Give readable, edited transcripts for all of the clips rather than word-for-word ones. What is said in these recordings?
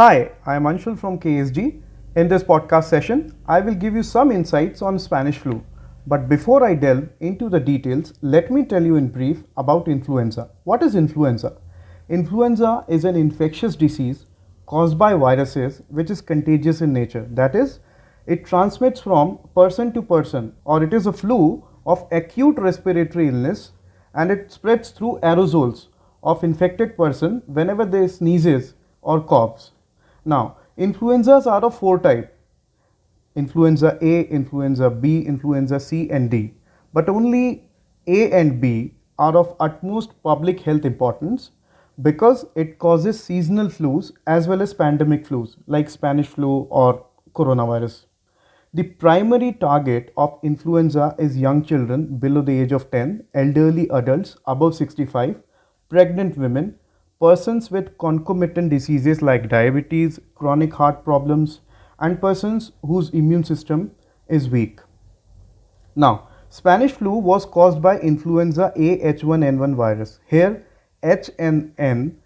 Hi, I am Anshul from KSG. In this podcast session, I will give you some insights on Spanish flu. But before I delve into the details, let me tell you in brief about influenza. What is influenza? Influenza is an infectious disease caused by viruses which is contagious in nature. That is, it transmits from person to person, or it is a flu of acute respiratory illness, and it spreads through aerosols of infected person whenever they sneezes or coughs. Now, influenzas are of four types: influenza A, influenza B, influenza C, and D. But only A and B are of utmost public health importance because it causes seasonal flus as well as pandemic flus like Spanish flu or coronavirus. The primary target of influenza is young children below the age of 10, elderly adults above 65, pregnant women, persons with concomitant diseases like diabetes, chronic heart problems, and persons whose immune system is weak. Now, Spanish flu was caused by influenza A H1N1 virus. Here, H and N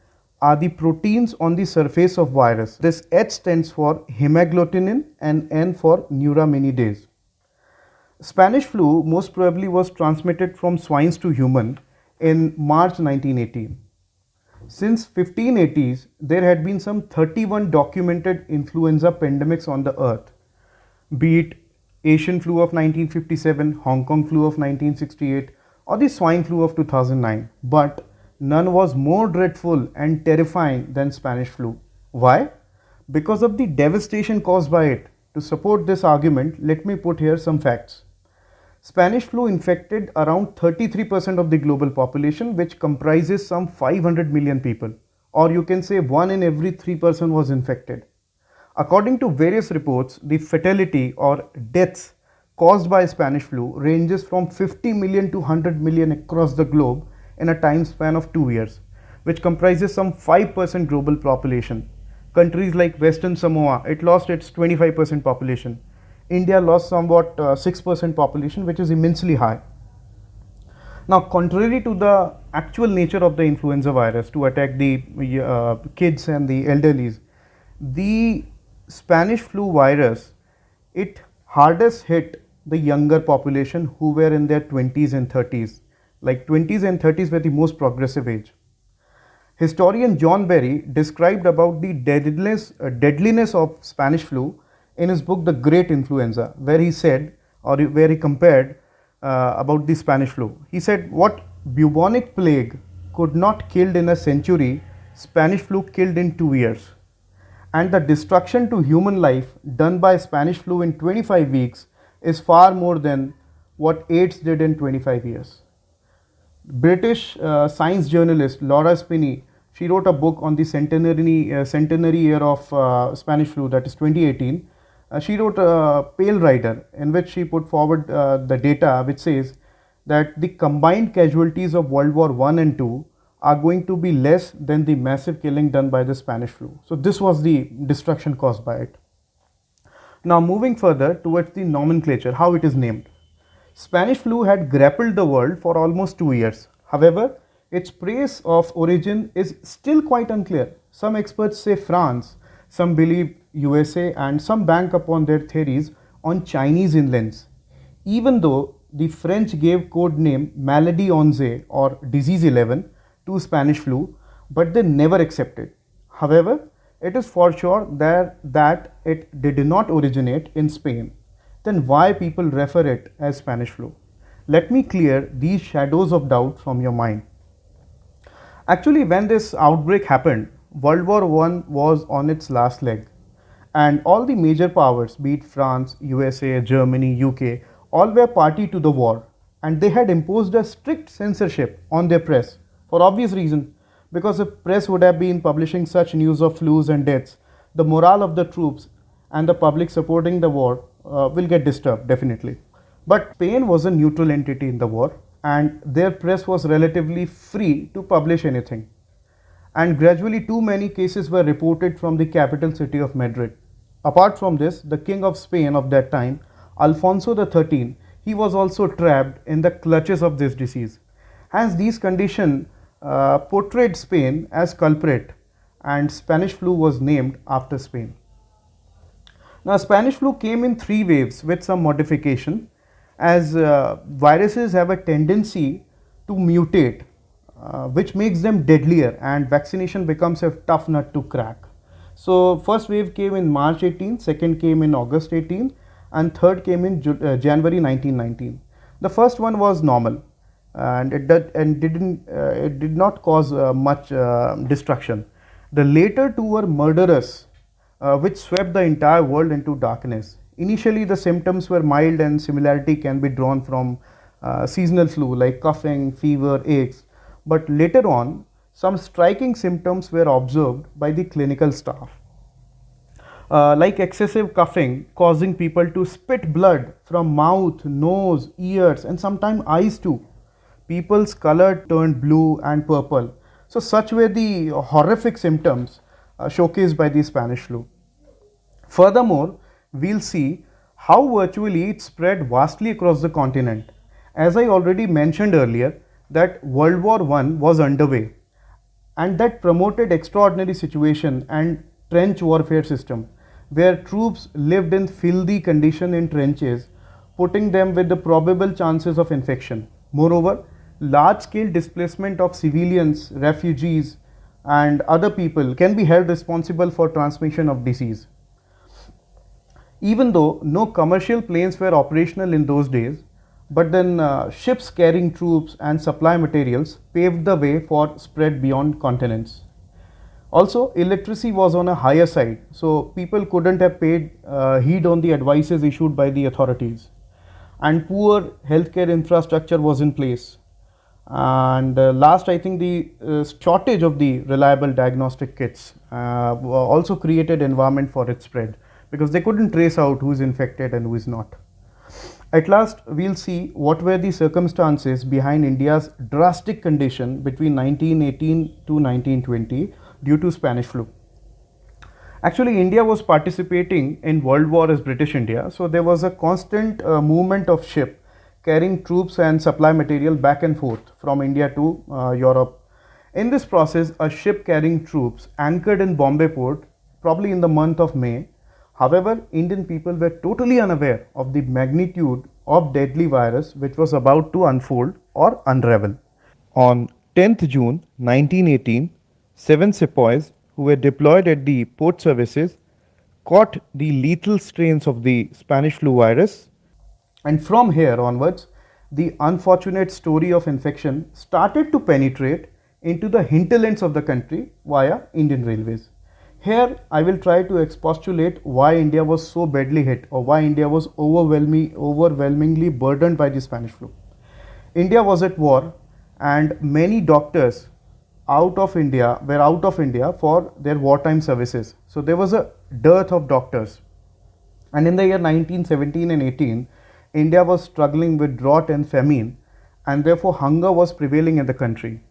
are the proteins on the surface of virus. This H stands for hemagglutinin and N for neuraminidase. Spanish flu most probably was transmitted from swines to human in March 1918. Since 1580s, there had been some 31 documented influenza pandemics on the earth, be it Asian flu of 1957, Hong Kong flu of 1968, or the swine flu of 2009. But none was more dreadful and terrifying than Spanish flu. Why? Because of the devastation caused by it. To support this argument, let me put here some facts. Spanish flu infected around 33% of the global population, which comprises some 500 million people, or you can say 1 in every 3 person was infected. According to various reports, the fatality or deaths caused by Spanish flu ranges from 50 million to 100 million across the globe in a time span of 2 years, which comprises some 5% global population. Countries like Western Samoa, it lost its 25% population. India lost somewhat 6% population, which is immensely high. Now, contrary to the actual nature of the influenza virus to attack the kids and the elderlies, the Spanish flu virus, it hardest hit the younger population who were in their 20s and 30s. Like 20s and 30s were the most progressive age. Historian John Berry described about the deadliness of Spanish flu in his book The Great Influenza, where he said, or where he compared about the Spanish flu. He said, what bubonic plague could not killed in a century, Spanish flu killed in 2 years. And the destruction to human life done by Spanish flu in 25 weeks is far more than what AIDS did in 25 years. British science journalist Laura Spinney, she wrote a book on the centenary year of Spanish flu, that is 2018. She wrote a Pale Rider, in which she put forward the data which says that the combined casualties of World War I and II are going to be less than the massive killing done by the Spanish flu. So this was the destruction caused by it. Now moving further towards the nomenclature, how it is named. Spanish flu had grappled the world for almost 2 years. However, its place of origin is still quite unclear. Some experts say France, some believe USA, and some bank upon their theories on Chinese inlands. Even though the French gave code name Maladie 11 or Disease 11 to Spanish flu, but they never accepted. However, it is for sure that it did not originate in Spain. Then why people refer it as Spanish flu? Let me clear these shadows of doubt from your mind. Actually, when this outbreak happened, World War I was on its last leg, and all the major powers, be it France, USA, Germany, UK, all were party to the war, and they had imposed a strict censorship on their press for obvious reason, because if press would have been publishing such news of flus and deaths, the morale of the troops and the public supporting the war will get disturbed definitely. But Spain was a neutral entity in the war, and their press was relatively free to publish anything. And gradually too many cases were reported from the capital city of Madrid. Apart from this, the king of Spain of that time, Alfonso XIII, he was also trapped in the clutches of this disease. Hence these conditions portrayed Spain as culprit, and Spanish flu was named after Spain. Now, Spanish flu came in 3 waves with some modification, as viruses have a tendency to mutate, which makes them deadlier, and vaccination becomes a tough nut to crack. So, first wave came in March 18, second came in August 18, and third came in January 1919. The first one was normal, and it did not cause much destruction. The later two were murderous, which swept the entire world into darkness. Initially, the symptoms were mild, and similarity can be drawn from seasonal flu like coughing, fever, aches. But later on, some striking symptoms were observed by the clinical staff, like excessive coughing causing people to spit blood from mouth, nose, ears, and sometimes eyes too. People's color turned blue and purple. So such were the horrific symptoms showcased by the Spanish flu. Furthermore, we'll see how virtually it spread vastly across the continent. As I already mentioned earlier, that World War I was underway, and that promoted extraordinary situation and trench warfare system, where troops lived in filthy condition in trenches, putting them with the probable chances of infection. Moreover, large scale displacement of civilians, refugees, and other people can be held responsible for transmission of disease. Even though no commercial planes were operational in those days, but then ships carrying troops and supply materials paved the way for spread beyond continents. Also, illiteracy was on a higher side, so people couldn't have paid heed on the advices issued by the authorities. And poor healthcare infrastructure was in place. And last, I think the shortage of the reliable diagnostic kits also created environment for its spread, because they couldn't trace out who is infected and who is not. At last, we'll see what were the circumstances behind India's drastic condition between 1918 to 1920 due to Spanish flu. Actually, India was participating in World War as British India, so there was a constant movement of ship carrying troops and supply material back and forth from India to Europe. In this process, a ship carrying troops anchored in Bombay port probably in the month of May. However, Indian people were totally unaware of the magnitude of deadly virus which was about to unfold or unravel. On 10th June 1918, 7 sepoys who were deployed at the port services caught the lethal strains of the Spanish flu virus, and from here onwards, the unfortunate story of infection started to penetrate into the hinterlands of the country via Indian railways. Here, I will try to expostulate why India was so badly hit, or why India was overwhelmingly burdened by the Spanish flu. India was at war, and many doctors were out of India for their wartime services. So there was a dearth of doctors. And in the year 1917 and 18, India was struggling with drought and famine, and therefore hunger was prevailing in the country.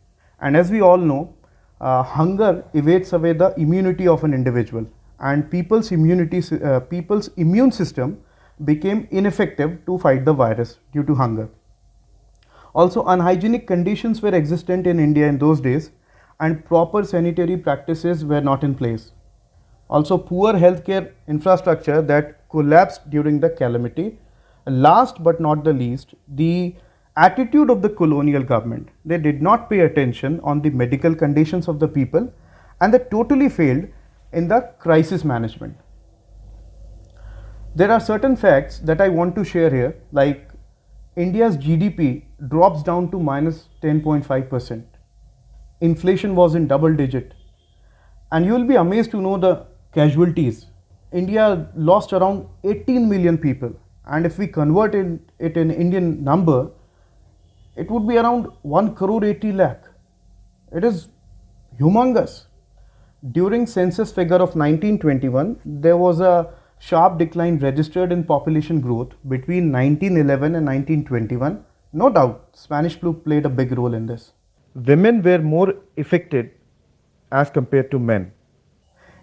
And as we all know, hunger evades away the immunity of an individual, and people's immune system became ineffective to fight the virus due to hunger. Also, unhygienic conditions were existent in India in those days, and proper sanitary practices were not in place. Also, poor healthcare infrastructure that collapsed during the calamity. Last but not the least, the attitude of the colonial government. They did not pay attention on the medical conditions of the people, and they totally failed in the crisis management. There are certain facts that I want to share here, like India's GDP drops down to minus 10.5%. Inflation was in double digit, and you will be amazed to know the casualties. India lost around 18 million people, and if we convert it in Indian number, it would be around 1 crore 80 lakh. It is humongous. During census figure of 1921, there was a sharp decline registered in population growth between 1911 and 1921. No doubt, Spanish flu played a big role in this. Women were more affected as compared to men.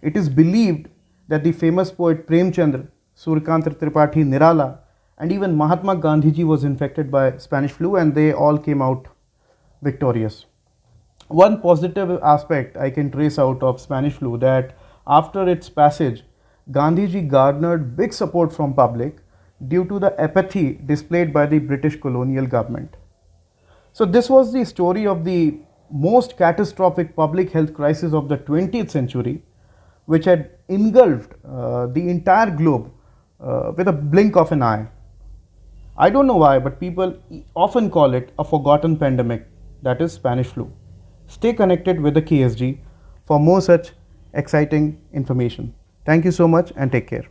It is believed that the famous poet Premchandra, Suryakanth Tripathi Nirala, and even Mahatma Gandhi ji was infected by Spanish flu, and they all came out victorious. One positive aspect I can trace out of Spanish flu that after its passage, Gandhiji garnered big support from public due to the apathy displayed by the British colonial government. So this was the story of the most catastrophic public health crisis of the 20th century, which had engulfed the entire globe with a blink of an eye. I don't know why, but people often call it a forgotten pandemic, that is Spanish flu. Stay connected with the KSG for more such exciting information. Thank you so much and take care.